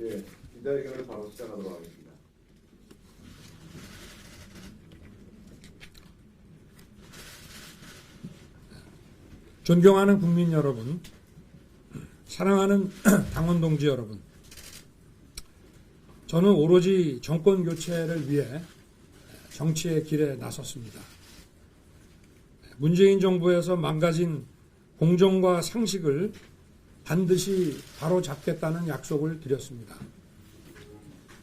예, 기자회견을 바로 시작하도록 하겠습니다. 존경하는 국민 여러분, 사랑하는 당원 동지 여러분, 저는 오로지 정권 교체를 위해 정치의 길에 나섰습니다. 문재인 정부에서 망가진 공정과 상식을 반드시 바로잡겠다는 약속을 드렸습니다.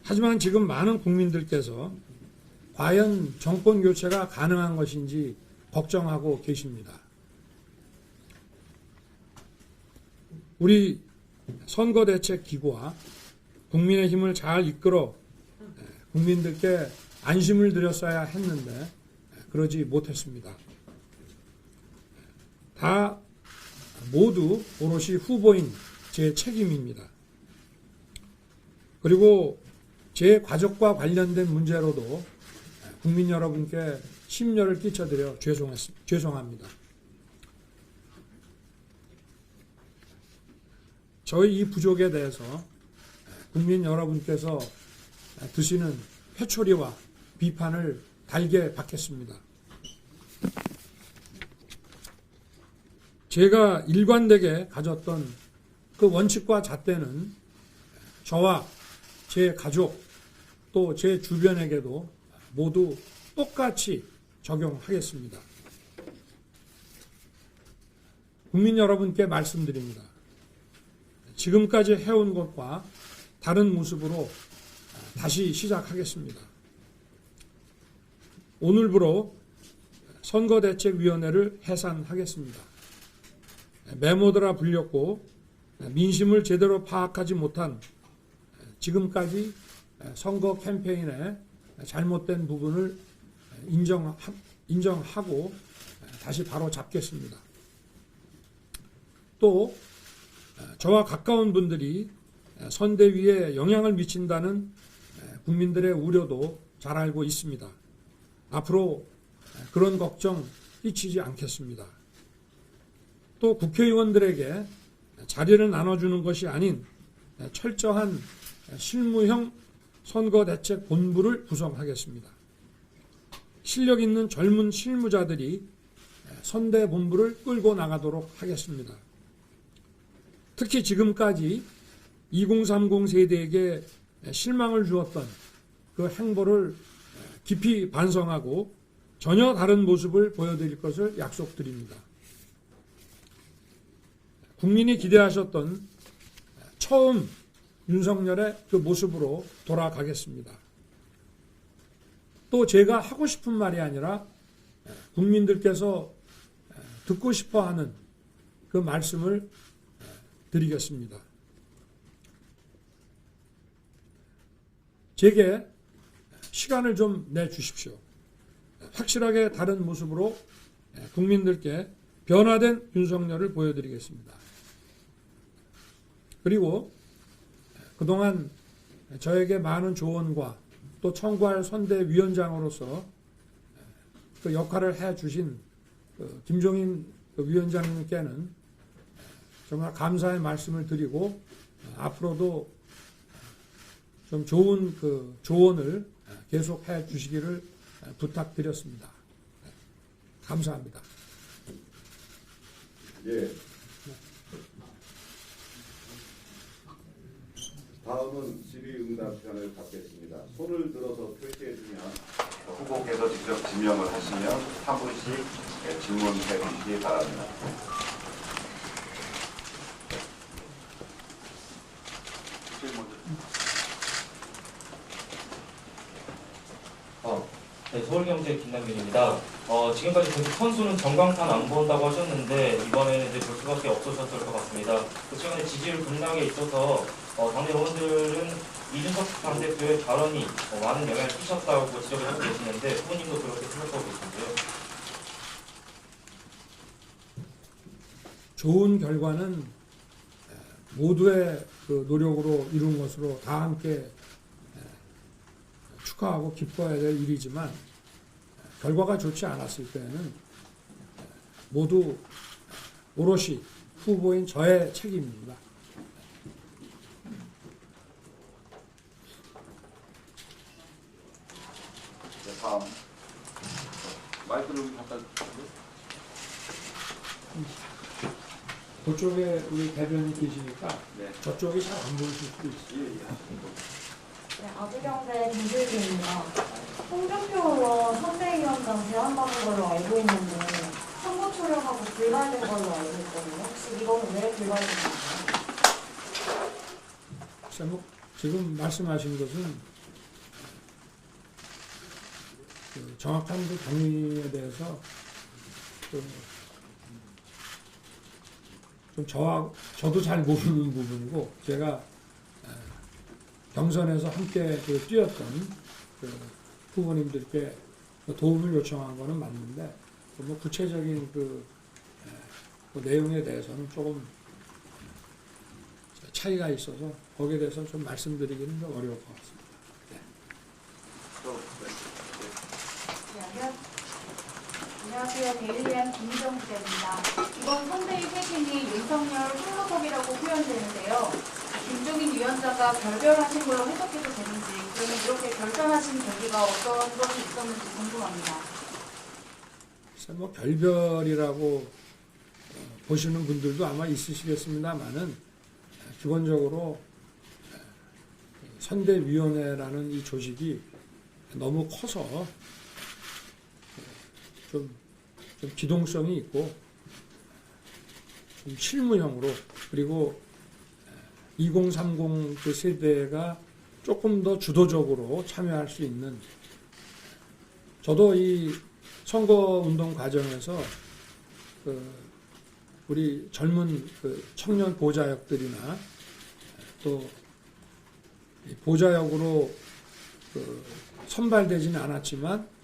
하지만 지금 많은 국민들께서 과연 정권 교체가 가능한 것인지 걱정하고 계십니다. 우리 선거대책기구와 국민의힘을 잘 이끌어 국민들께 안심을 드렸어야 했는데 그러지 못했습니다. 다 모두 오롯이 후보인 제 책임입니다. 그리고 제 가족과 관련된 문제로도 국민 여러분께 심려를 끼쳐드려 죄송합니다. 저희 이 부족에 대해서 국민 여러분께서 드시는 회초리와 비판을 달게 받겠습니다. 제가 일관되게 가졌던 그 원칙과 잣대는 저와 제 가족 또 제 주변에게도 모두 똑같이 적용하겠습니다. 국민 여러분께 말씀드립니다. 지금까지 해온 것과 다른 모습으로 다시 시작하겠습니다. 오늘부로 선거대책위원회를 해산하겠습니다. 메모드라 불렸고 민심을 제대로 파악하지 못한 지금까지 선거 캠페인의 잘못된 부분을 인정하고 다시 바로 잡겠습니다. 또 저와 가까운 분들이 선대위에 영향을 미친다는 국민들의 우려도 잘 알고 있습니다. 앞으로 그런 걱정 끼치지 않겠습니다. 또 국회의원들에게 자리를 나눠주는 것이 아닌 철저한 실무형 선거대책본부를 구성하겠습니다. 실력 있는 젊은 실무자들이 선대본부를 끌고 나가도록 하겠습니다. 특히 지금까지 2030 세대에게 실망을 주었던 그 행보를 깊이 반성하고 전혀 다른 모습을 보여드릴 것을 약속드립니다. 국민이 기대하셨던 처음 윤석열의 그 모습으로 돌아가겠습니다. 또 제가 하고 싶은 말이 아니라 국민들께서 듣고 싶어하는 그 말씀을 드리겠습니다. 제게 시간을 좀 내주십시오. 확실하게 다른 모습으로 국민들께 변화된 윤석열을 보여드리겠습니다. 그리고 그동안 저에게 많은 조언과 또 청구할 선대위원장으로서 그 역할을 해주신 김종인 위원장님께는 정말 감사의 말씀을 드리고 앞으로도 좀 좋은 그 조언을 계속해 주시기를 부탁드렸습니다. 감사합니다. 예. 다음은 질의응답 시간을 갖겠습니다. 손을 들어서 표시해주면 후보께서 직접 지명을 하시면 한 분씩 질문해 주시기 바랍니다. 네, 서울경제 김남균입니다. 지금까지 계속 선수는 전광판 안 본다고 하셨는데 이번에는 이제 볼 수밖에 없으셨을 것 같습니다. 그 최근에 지지율 급락에 있어서 당내 의원들은 이준석 당대표의 발언이 많은 영향을 끼쳤다고 지적을 하고 계시는데 후보님도 그렇게 생각하고 계신데요. 좋은 결과는 모두의 그 노력으로 이룬 것으로 다 함께 축하하고 기뻐해야 될 일이지만 결과가 좋지 않았을 때는 모두 오롯이 후보인 저의 책임입니다. 다음 마이크 좀 갖다 주세요. 그쪽에 우리 대변인 계시니까 네. 저쪽이 잘 안 보이실 수도 있어요. 예, 예. 네, 아주경제 김슬기입니다. 홍준표 의원 선대위원장 제안받은 걸로 알고 있는데 선거 초력하고 불발된 걸로 알고 있거든요. 혹시 이거는 왜 불발됐나요? 글쎄 뭐 지금 말씀하신 것은 그 정확한 그 경위에 대해서 좀 저도 잘 모르는 부분이고 제가 경선에서 함께 그 뛰었던 그 후보님들께 도움을 요청한 거는 맞는데 뭐 구체적인 그 내용에 대해서는 조금 차이가 있어서 거기에 대해서 좀 말씀드리기는 좀 어려울 것 같습니다. 안녕하세요. 데일리안 김희정 기자입니다. 이번 선대위 회신이 윤석열 홀로법이라고 표현되는데요. 김종인 위원장과 별별하신 걸로 해석해도 되는지, 그러면 이렇게 결정하신 계기가 어떤 것이 있었는지 궁금합니다. 글쎄 뭐 별별이라고 보시는 분들도 아마 있으시겠습니다만은 기본적으로 선대위원회라는 이 조직이 너무 커서 좀 기동성이 있고 좀 실무형으로 그리고 2030 그 세대가 조금 더 주도적으로 참여할 수 있는 저도 이 선거운동 과정에서 그 우리 젊은 그 청년 보좌역들이나 또 보좌역으로 그 선발되지는 않았지만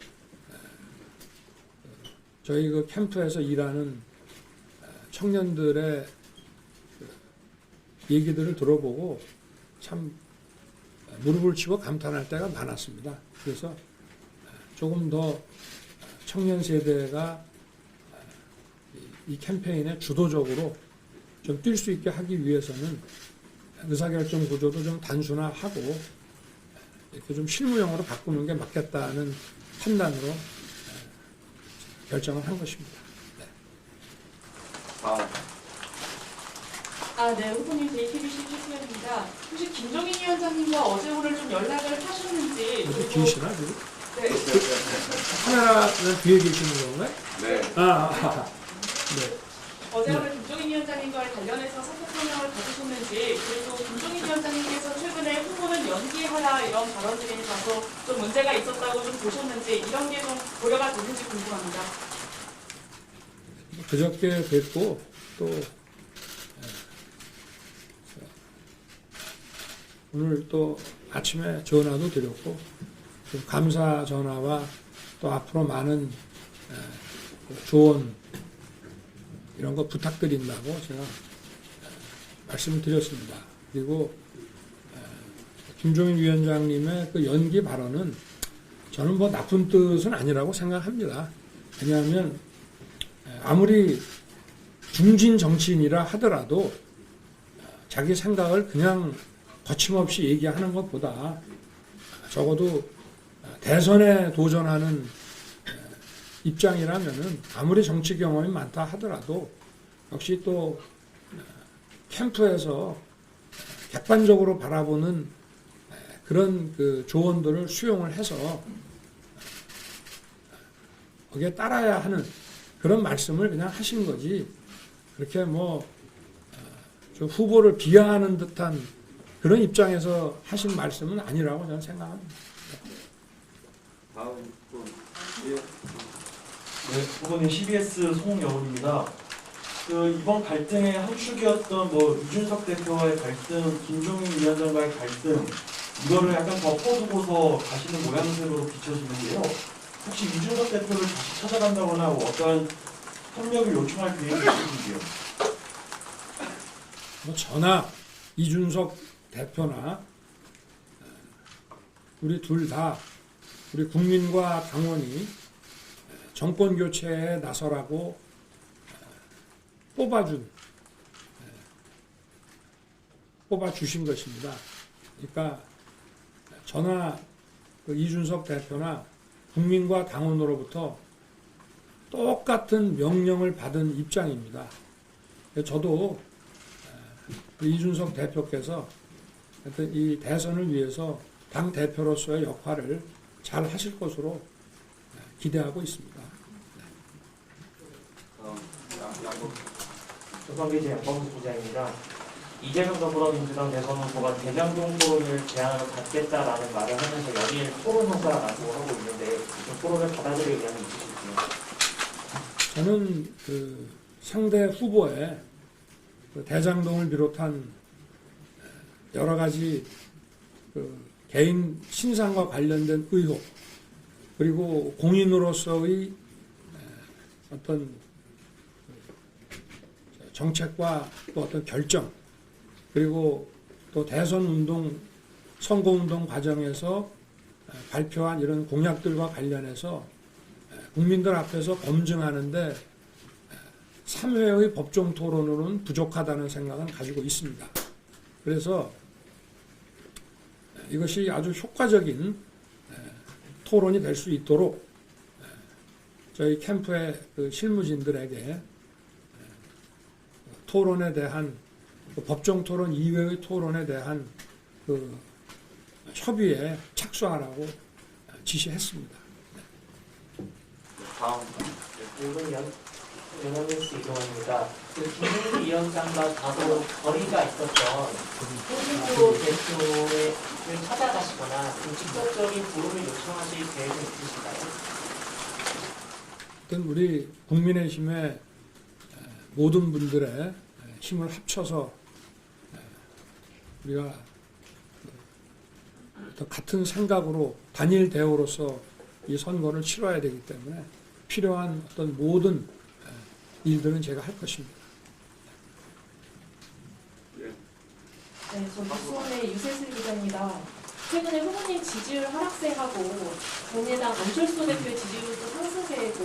저희 그 캠프에서 일하는 청년들의 얘기들을 들어보고 참 무릎을 치고 감탄할 때가 많았습니다. 그래서 조금 더 청년 세대가 이 캠페인에 주도적으로 좀 뛸 수 있게 하기 위해서는 의사결정 구조도 좀 단순화하고 이렇게 좀 실무형으로 바꾸는 게 맞겠다는 판단으로 결정을 한 것입니다. 네. 네, 후보님 JTBC 최수연입니다. 혹시 김종인 위원장님과 어제 오늘 좀 연락을 하셨는지. 이렇게 계시나 지금? 네. 카메라는 뒤에 계시는 건가요? 네. 네. 어제 오늘 김종인 위원장님과의 관련해서 사퇴 설명을 받으셨는지, 그리고 김종인 위원장님께서 최근에 후보는 연기하라 이런 발언들에 있어서 좀 문제가 있었다고 좀 보셨는지, 이런 게 좀 고려가 되는지 궁금합니다. 그저께 뵙고 또 오늘 또 아침에 전화도 드렸고 좀 감사 전화와 또 앞으로 많은 조언 이런 거 부탁드린다고 제가 말씀을 드렸습니다. 그리고 김종인 위원장님의 그 연기 발언은 저는 뭐 나쁜 뜻은 아니라고 생각합니다. 왜냐하면 아무리 중진 정치인이라 하더라도 자기 생각을 그냥 거침없이 얘기하는 것보다 적어도 대선에 도전하는 입장이라면은 아무리 정치 경험이 많다 하더라도 역시 또 캠프에서 객관적으로 바라보는 그런 그 조언들을 수용을 해서 거기에 따라야 하는 그런 말씀을 그냥 하신 거지 그렇게 뭐 좀 후보를 비하하는 듯한 그런 입장에서 하신 말씀은 아니라고 저는 생각합니다. 다음 분. 예. 네, 후보님 CBS 송영훈입니다. 그 이번 갈등의 한 축이었던 뭐 이준석 대표와의 갈등, 김종인 위원장과의 갈등 이거를 약간 덮어두고서 가시는 모양새로 비춰지는데요. 혹시 이준석 대표를 다시 찾아간다거나 어떠한 협력을 요청할 계획이 있으신지요? 뭐 저나 이준석 대표나 우리 둘 다 우리 국민과 당원이 정권 교체에 나서라고 뽑아주신 것입니다. 그러니까 저나 그 이준석 대표나 국민과 당원으로부터 똑같은 명령을 받은 입장입니다. 저도 이준석 대표께서 하여튼 이 대선을 위해서 당 대표로서의 역할을 잘 하실 것으로 기대하고 있습니다. 조선계제 양범수 부장입니다. 이재명 더불어민주당 대선 후보가 대장동 토론을 제안을 받겠다라는 말을 하면서 연일 토론회가 라고 하고 있는데 그 토론을 받아들일 의향이 있으실지요? 저는 그 상대 후보의 그 대장동을 비롯한 여러 가지 그 개인 신상과 관련된 의혹 그리고 공인으로서의 어떤 정책과 또 어떤 결정 그리고 또 대선 운동 선거 운동 과정에서 발표한 이런 공약들과 관련해서 국민들 앞에서 검증하는데 3회의 법정 토론으로는 부족하다는 생각은 가지고 있습니다. 그래서 이것이 아주 효과적인 토론이 될 수 있도록 저희 캠프의 그 실무진들에게 토론에 대한 법정 토론 이외의 토론에 대한 그 협의에 착수하라고 지시했습니다. 다음. 연합뉴스 이동환입니다. 그 김민희 위원장과 다소 거리가 있었던 홍준표 대표를 찾아가시거나 그 직접적인 부름을 요청하실 계획은 있으신가요? 어떤 우리 국민의힘의 모든 분들의 힘을 합쳐서 우리가 같은 생각으로 단일 대우로서 이 선거를 치러야 되기 때문에 필요한 어떤 모든 일들은 제가 할 것입니다. 네, 저 뉴스원의 유세슬 기자입니다. 최근에 후보님 지지율 하락세하고 국민의당 안철수 대표의 지지율도 상승세고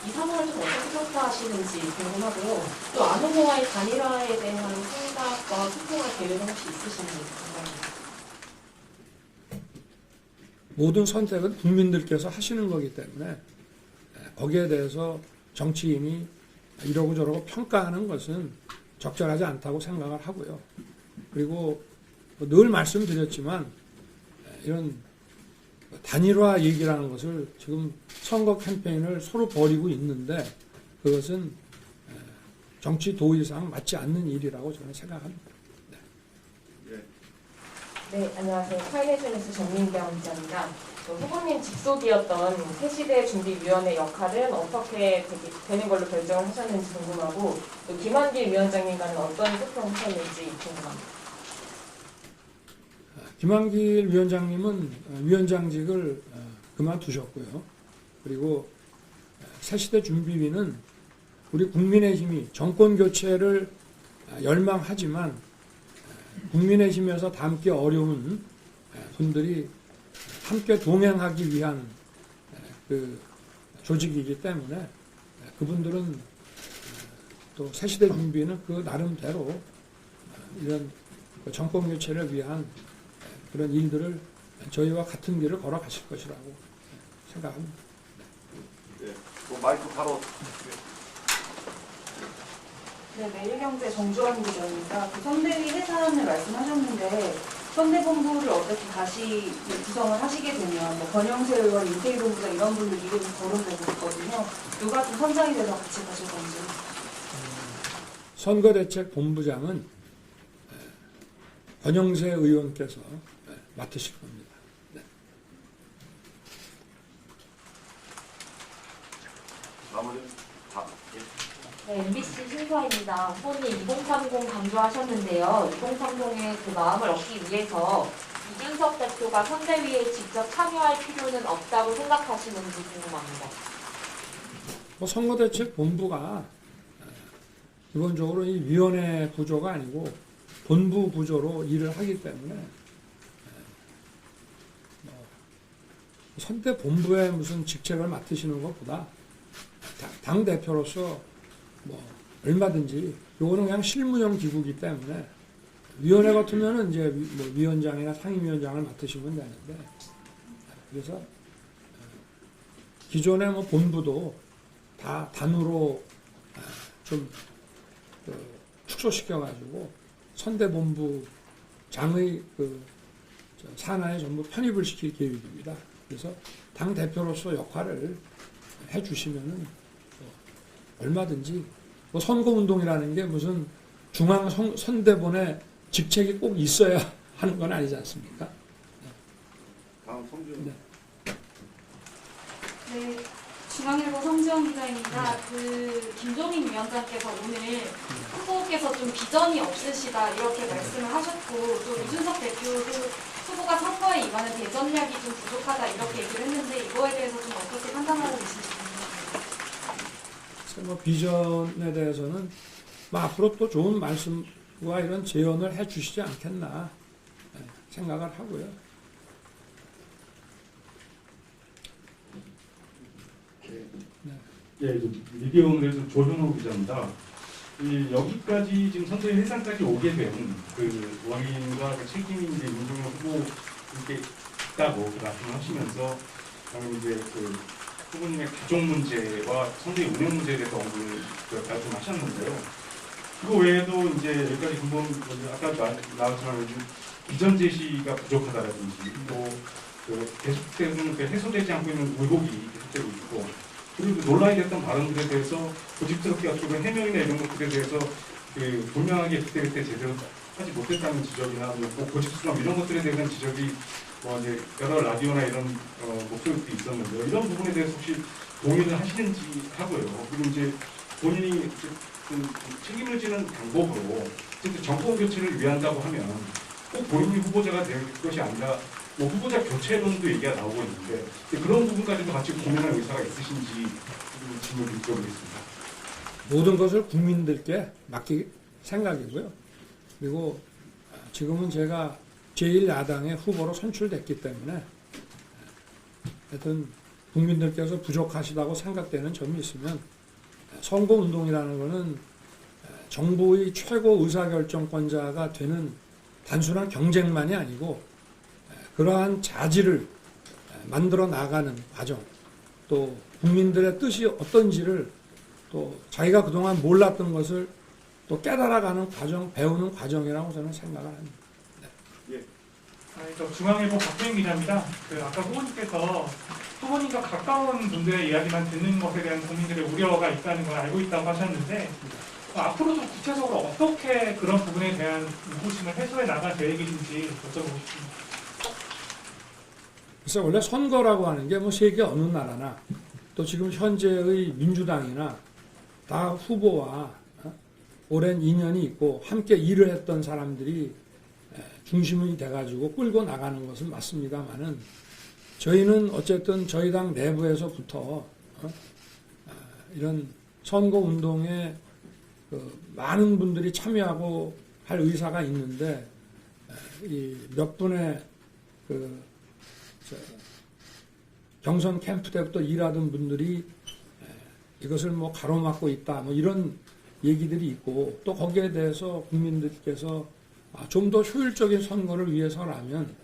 이 상황을 좀 어떻게 평가하시는지 궁금하고요. 또 안 후보와의 단일화에 대한 생각과 소통할 계획은 혹시 있으신지 궁금합니다. 모든 선택은 국민들께서 하시는 거기 때문에 거기에 대해서 정치인이 이러고 저러고 평가하는 것은 적절하지 않다고 생각을 하고요. 그리고 늘 말씀드렸지만 이런 단일화 얘기라는 것을 지금 선거 캠페인을 서로 벌이고 있는데 그것은 정치 도의상 맞지 않는 일이라고 저는 생각합니다. 네, 안녕하세요. 파이내셔널스 정민경 기자입니다. 후보님 직속이었던 새시대 준비위원회 역할은 어떻게 되는 걸로 결정을 하셨는지 궁금하고 또 김한길 위원장님과는 어떤 소통하셨는지 궁금합니다. 김한길 위원장님은 위원장직을 그만두셨고요. 그리고 새시대 준비위는 우리 국민의힘이 정권 교체를 열망하지만 국민의힘에서 담기 어려운 분들이 함께 동행하기 위한 그 조직이기 때문에 그분들은 또 새시대 준비는 그 나름대로 이런 정권 교체를 위한 그런 일들을 저희와 같은 길을 걸어가실 것이라고 생각합니다. 네, 마이크 바로. 네, 매일경제 정주환 기자입니다. 그 선대위 해산을 말씀하셨는데 선대본부를 어떻게 다시 구성을 하시게 되면 뭐 권영세 의원, 윤태희 본부장 이런 분들 이름이 거론되고 있거든요. 누가 좀 선장이 돼서 같이 가실 건지. 선거대책본부장은 권영세 의원께서 맡으실 겁니다. 네. 마무리. 네, MBC 신서입니다. 후보님 2030 강조하셨는데요. 2030의 그 마음을 얻기 위해서 이준석 대표가 선대위에 직접 참여할 필요는 없다고 생각하시는지 궁금합니다. 선거대책본부가 기본적으로 이 위원회 구조가 아니고 본부 구조로 일을 하기 때문에 선대본부의 무슨 직책을 맡으시는 것보다 당 대표로서 얼마든지 요거는 그냥 실무형 기구이기 때문에 위원회 같으면은 이제 위원장이나 상임위원장을 맡으시면 되는데 그래서 기존의 뭐 본부도 다 단으로 좀 축소시켜가지고 선대본부 장의 산하에 전부 편입을 시킬 계획입니다. 그래서 당 대표로서 역할을 해주시면은 얼마든지 뭐 선거운동이라는 게 무슨 중앙 선대본의 직책이 꼭 있어야 하는 건 아니지 않습니까? 다음 성준. 네. 네, 중앙일보 성지원 기자입니다. 김종인 위원장께서 오늘 후보께서 좀 비전이 없으시다 이렇게 말씀을 하셨고 또 이준석 대표도 후보가 선거에 임하는 대전략이 좀 부족하다 이렇게 얘기를 했는데 이거에 대해서 좀 어떻게 판단하고 계신지 뭐 비전에 대해서는 뭐 앞으로 또 좋은 말씀과 이런 제언을 해주시지 않겠나 생각을 하고요. 예, 미디어오늘에서 조현호 기자입니다. 여기까지 지금 선거의 해상까지 오게 된 그 원인과 그 책임이 이제 윤석열 후보께 있다고 말씀을 하시면서 방금 이제 그 후보님의 가족 문제와 선거의 운영 문제에 대해서 언급을 말씀하셨는데요. 그거 외에도 이제 여기까지 근본 아까 나왔지만 비전 제시가 부족하다라든지 또 계속되는 해소되지 않고 있는 의혹이 계속되고 있고. 그리고 논란이 됐던 발언들에 대해서 고집스럽게 어떻게 보면 해명이나 이런 것들에 대해서 분명하게 그때 제대로 하지 못했다는 지적이나 뭐 고집스러움 이런 것들에 대한 지적이 뭐 이제 여러 라디오나 이런 목소리도 있었는데요. 이런 부분에 대해서 혹시 동의를 하시는지 하고요. 그리고 이제 본인이 책임을 지는 방법으로 정권 교체를 위한다고 하면 꼭 본인이 후보자가 될 것이 아니라 뭐 후보자 교체론도 얘기가 나오고 있는데 그런 부분까지도 같이 고민할 의사가 있으신지 질문을 드리겠습니다. 모든 것을 국민들께 맡길 생각이고요. 그리고 지금은 제가 제1야당의 후보로 선출됐기 때문에 하여튼 국민들께서 부족하시다고 생각되는 점이 있으면 선거운동이라는 것은 정부의 최고 의사결정권자가 되는 단순한 경쟁만이 아니고 그러한 자질을 만들어 나가는 과정, 또 국민들의 뜻이 어떤지를 또 자기가 그동안 몰랐던 것을 또 깨달아가는 과정, 배우는 과정이라고 저는 생각을 합니다. 네. 저 중앙일보 박주인 기자입니다. 아까 후보님께서 후보님과 가까운 분들의 이야기만 듣는 것에 대한 국민들의 우려가 있다는 걸 알고 있다고 하셨는데 앞으로 좀 구체적으로 어떻게 그런 부분에 대한 의구심을 해소해 나갈 계획이신지 여쭤보고 싶습니다. 그래서 원래 선거라고 하는 게 뭐 세계 어느 나라나 또 지금 현재의 민주당이나 다 후보와 오랜 인연이 있고 함께 일을 했던 사람들이 중심이 돼가지고 끌고 나가는 것은 맞습니다만은 저희는 어쨌든 저희 당 내부에서부터 이런 선거 운동에 많은 분들이 참여하고 할 의사가 있는데 이 몇 분의 경선 캠프 때부터 일하던 분들이 이것을 뭐 가로막고 있다 뭐 이런 얘기들이 있고 또 거기에 대해서 국민들께서 좀 더 효율적인 선거를 위해서라면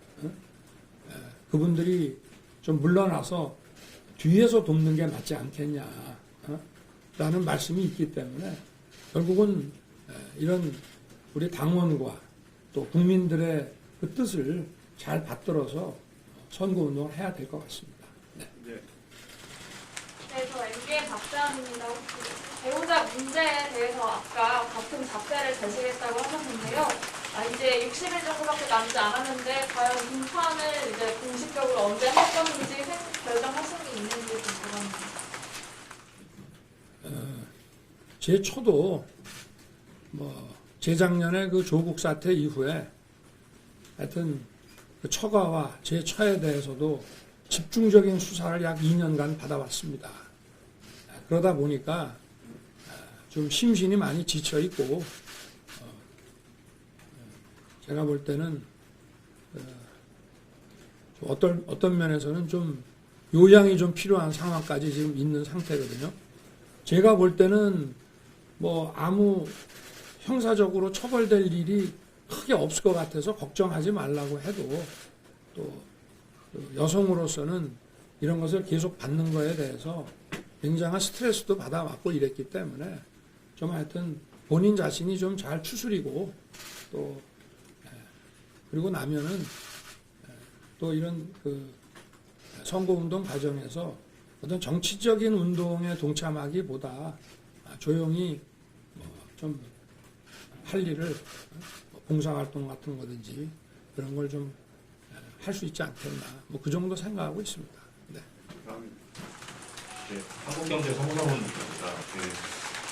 그분들이 좀 물러나서 뒤에서 돕는 게 맞지 않겠냐 라는 말씀이 있기 때문에 결국은 이런 우리 당원과 또 국민들의 그 뜻을 잘 받들어서 선거운동을 해야 될 것 같습니다. 네. 네, 저 MB의 박자입니다. 배우자 문제에 대해서 아까 같은 작세를 제시했다고 하셨는데요. 이제 60일 정도밖에 남지 않았는데 과연 등판을 이제 공식적으로 언제 할 건지 결정하신 게 있는지 궁금합니다. 제 초도 재작년에 그 조국 사태 이후에 하여튼 그 처가와 제 처에 대해서도 집중적인 수사를 약 2년간 받아왔습니다. 그러다 보니까 좀 심신이 많이 지쳐 있고 제가 볼 때는 어떤 면에서는 좀 요양이 좀 필요한 상황까지 지금 있는 상태거든요. 제가 볼 때는 뭐 아무 형사적으로 처벌될 일이 크게 없을 것 같아서 걱정하지 말라고 해도 또 여성으로서는 이런 것을 계속 받는 거에 대해서 굉장한 스트레스도 받아왔고 이랬기 때문에 좀 하여튼 본인 자신이 좀 잘 추스리고 또 그리고 나면은 또 이런 그 선거운동 과정에서 어떤 정치적인 운동에 동참하기보다 조용히 좀 할 일을 봉사활동 같은 거든지 그런 걸 좀 할 수 있지 않겠나 뭐 그 정도 생각하고 있습니다. 네. 한국경제 선거사원입니다.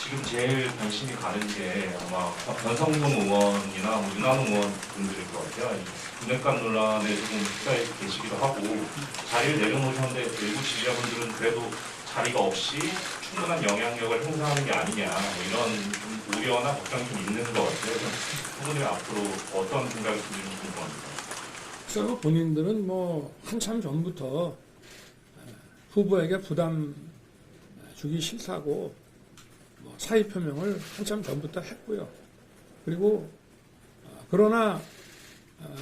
지금 제일 관심이 가는 게 아마 변성동 의원이나 윤한 의원 분들일 것 같아요. 분양가 논란에 조금 휩싸여 계시기도 하고 자리를 내려놓으셨는데 일부 지지자분들은 그래도 자리가 없이 충분한 영향력을 행사하는 게 아니냐 뭐 이런 좀 우려나 걱정이 좀 있는 것 같아요. 후보님 앞으로 어떤 생각이 드는지 궁금합니다. 그래서 본인들은 뭐 한참 전부터 후보에게 부담 주기 싫다고 뭐 사의 표명을 한참 전부터 했고요. 그리고 그러나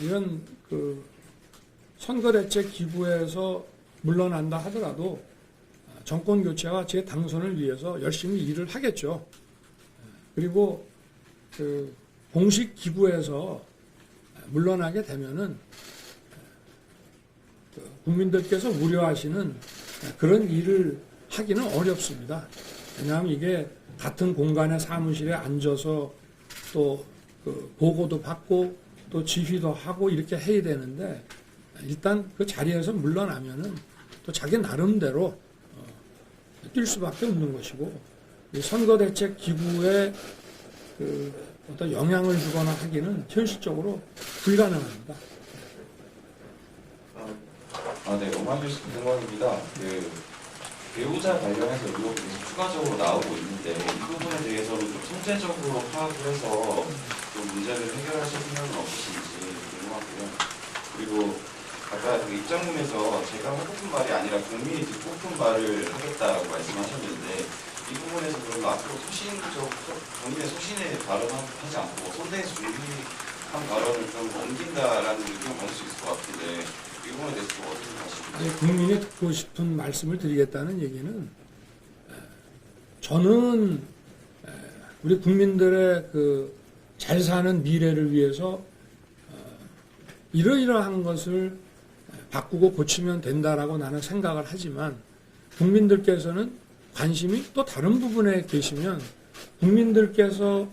이런 그 선거대책 기구에서 물러난다 하더라도 정권 교체와 제 당선을 위해서 열심히 일을 하겠죠. 그리고 그 공식 기구에서 물러나게 되면은 국민들께서 우려하시는 그런 일을 하기는 어렵습니다. 왜냐하면 이게 같은 공간의 사무실에 앉아서 또 그 보고도 받고 또 지휘도 하고 이렇게 해야 되는데 일단 그 자리에서 물러나면은 또 자기 나름대로 뛸 수밖에 없는 것이고 이 선거대책 기구에 그 어떤 영향을 주거나 하기는 현실적으로 불가능합니다. 네, 오마이뉴스 김승원입니다. 배우자 관련해서 의혹이 계속 추가적으로 나오고 있는데 이 부분에 대해서는 좀 통제적으로 파악을 해서 좀 문제를 해결하실 생각은 없으신지 궁금하고요. 그리고 아까 그 입장문에서 제가 하고 싶은 말이 아니라 국민이 듣고 싶은 말을 하겠다라고 말씀하셨는데 이 부분에서 그럼 앞으로 본인의 소신에 발언하지 않고 선대에서 준비한 발언을 좀 옮긴다라는 의견을 받을 수 있을 것 같은데 이 부분에 대해서 어떻게 생각하십니까? 국민이 듣고 싶은 말씀을 드리겠다는 얘기는 저는 우리 국민들의 그 잘 사는 미래를 위해서 이러이러한 것을 바꾸고 고치면 된다라고 나는 생각을 하지만 국민들께서는 관심이 또 다른 부분에 계시면 국민들께서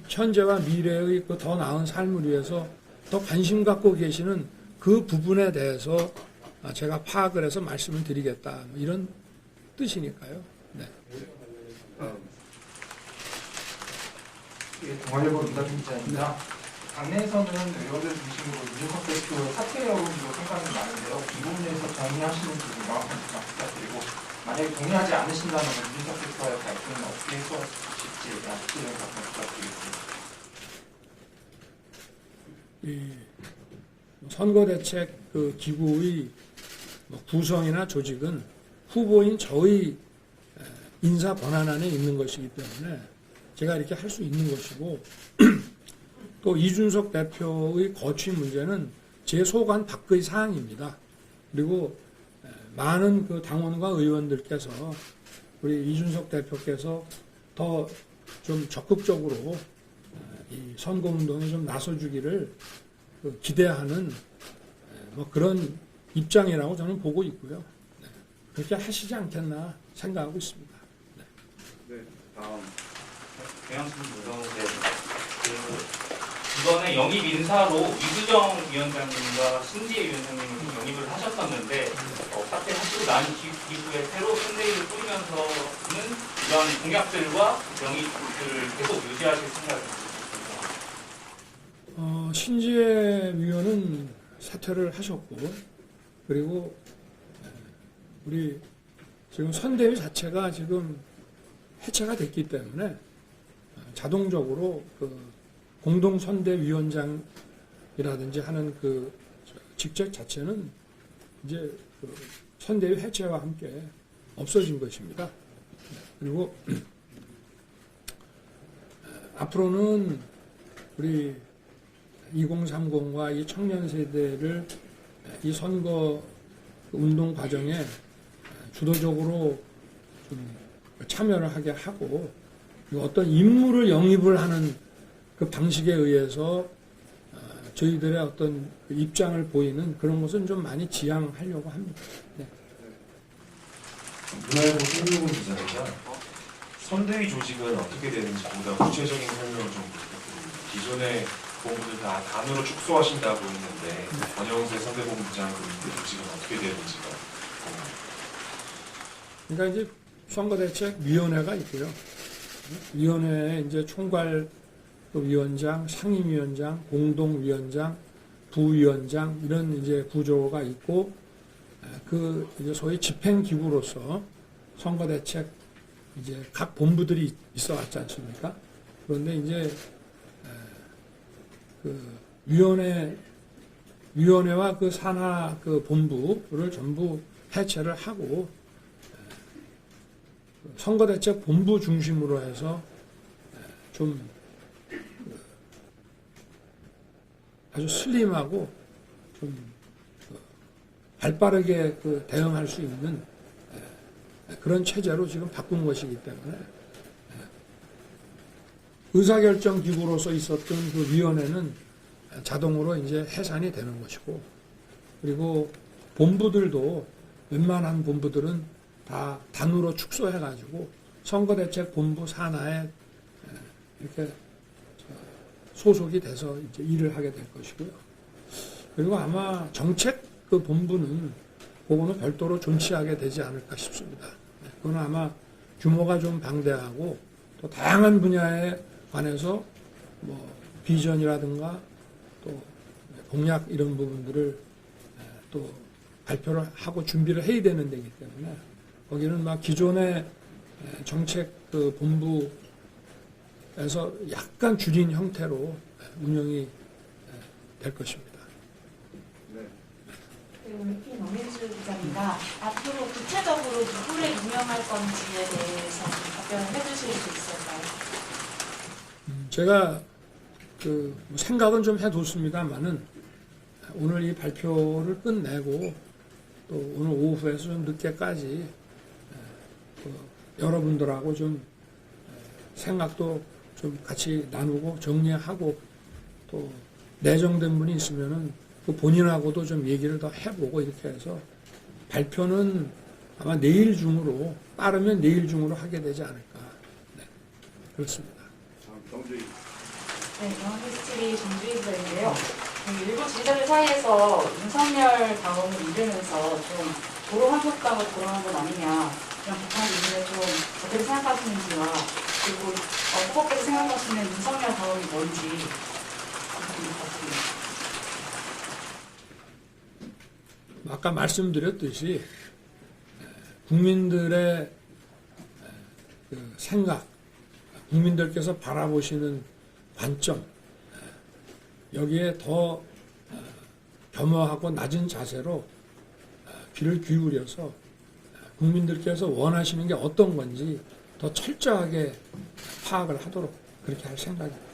현재와 미래의 그 더 나은 삶을 위해서 더 관심 갖고 계시는 그 부분에 대해서 제가 파악을 해서 말씀을 드리겠다 이런 뜻이니까요. 네. 동아일보 윤다빈 기자입니다. 당내에서는 의원들 중심으로 이준석 대표의 사퇴 여론도 생각이 많은데요. 이 부분에서 동의하시는 부분 명확한 답변 부탁드리고 만약에 동의하지 않으신다면 이준석 대표와의 갈등은 어떻게 해소하실지 약속적인 답변 부탁드리겠습니다. 선거대책 그 기구의 구성이나 조직은 후보인 저의 인사 권한 안에 있는 것이기 때문에 제가 이렇게 할 수 있는 것이고 또 이준석 대표의 거취 문제는 제 소관 밖의 사항입니다. 그리고 많은 그 당원과 의원들께서 우리 이준석 대표께서 더 좀 적극적으로 이 선거운동에 좀 나서주기를 기대하는 뭐 그런 입장이라고 저는 보고 있고요. 그렇게 하시지 않겠나 생각하고 있습니다. 네, 다음. 배양순 부동대 이번에 영입 인사로 이수정 위원장님과 신지혜 위원장님이 영입을 하셨었는데 사퇴하시고 난 이후에 새로 선대위를 꾸리면서는 이런 공약들과 영입을 계속 유지하실 생각입니다. 신지혜 위원은 사퇴를 하셨고 그리고 우리 지금 선대위 자체가 지금 해체가 됐기 때문에 자동적으로 그 공동선대위원장이라든지 하는 그 직책 자체는 이제 그 선대위 해체와 함께 없어진 것입니다. 그리고 앞으로는 우리 2030과 이 청년 세대를 이 선거 운동 과정에 주도적으로 좀 참여를 하게 하고 어떤 인물을 영입을 하는 그 방식에 의해서 저희들의 어떤 입장을 보이는 그런 것은 좀 많이 지양하려고 합니다. 네. 문화일보 송유근 기자입니다. 선대위 조직은 어떻게 되는지 보다 구체적인 설명을 좀 부탁드립니다. 기존의 본부들 다 단으로 축소하신다고 했는데 권영세 선대본부장 그 조직은 어떻게 되는지가 그러니까 이제 선거대책위원회가 있고요. 위원회에 이제 총괄 위원장, 상임위원장, 공동위원장, 부위원장 이런 이제 구조가 있고 그 이제 소위 집행기구로서 선거대책 이제 각 본부들이 있어 왔지 않습니까? 그런데 이제 그 위원회와 그 산하 그 본부를 전부 해체를 하고 선거대책 본부 중심으로 해서 좀 아주 슬림하고 좀 발빠르게 그 대응할 수 있는 그런 체제로 지금 바꾼 것이기 때문에 의사결정 기구로서 있었던 그 위원회는 자동으로 이제 해산이 되는 것이고 그리고 본부들도 웬만한 본부들은 다 단으로 축소해가지고 선거대책 본부 산하에 이렇게 소속이 돼서 이제 일을 하게 될 것이고요. 그리고 아마 정책 그 본부는 그거는 별도로 존치하게 되지 않을까 싶습니다. 그건 아마 규모가 좀 방대하고 또 다양한 분야에 관해서 뭐 비전이라든가 또 공약 이런 부분들을 또 발표를 하고 준비를 해야 되는 데이기 때문에 거기는 막 기존의 정책 그 본부에서 약간 줄인 형태로 운영이 될 것입니다. 올림픽 노민주 기자입니다. 앞으로 구체적으로 누구를 임명할 건지에 대해서 답변을 해주실 수 있을까요? 제가 그 생각은 좀 해뒀습니다만은 오늘 이 발표를 끝내고 또 오늘 오후에서 좀 늦게까지 여러분들하고 좀 생각도 좀 같이 나누고 정리하고 또 내정된 분이 있으면은 그 본인하고도 좀 얘기를 더 해보고 이렇게 해서 발표는 아마 내일 중으로 빠르면 내일 중으로 하게 되지 않을까. 네, 그렇습니다. 정주희. 네, 영화히스토리 정주희 기자인데요. 일부 지지자들 사이에서 윤석열 당원을 잃으면서 좀 도로한국당을 돌아간 건 아니냐 이런 비판 의견을 좀 어떻게 생각하시는지와 그리고 후보께서 생각하시는 윤석열 당원이 뭔지 부탁드립니다. 아까 말씀드렸듯이 국민들의 그 생각, 국민들께서 바라보시는 관점 여기에 더 겸허하고 낮은 자세로 귀를 기울여서 국민들께서 원하시는 게 어떤 건지 더 철저하게 파악을 하도록 그렇게 할 생각입니다.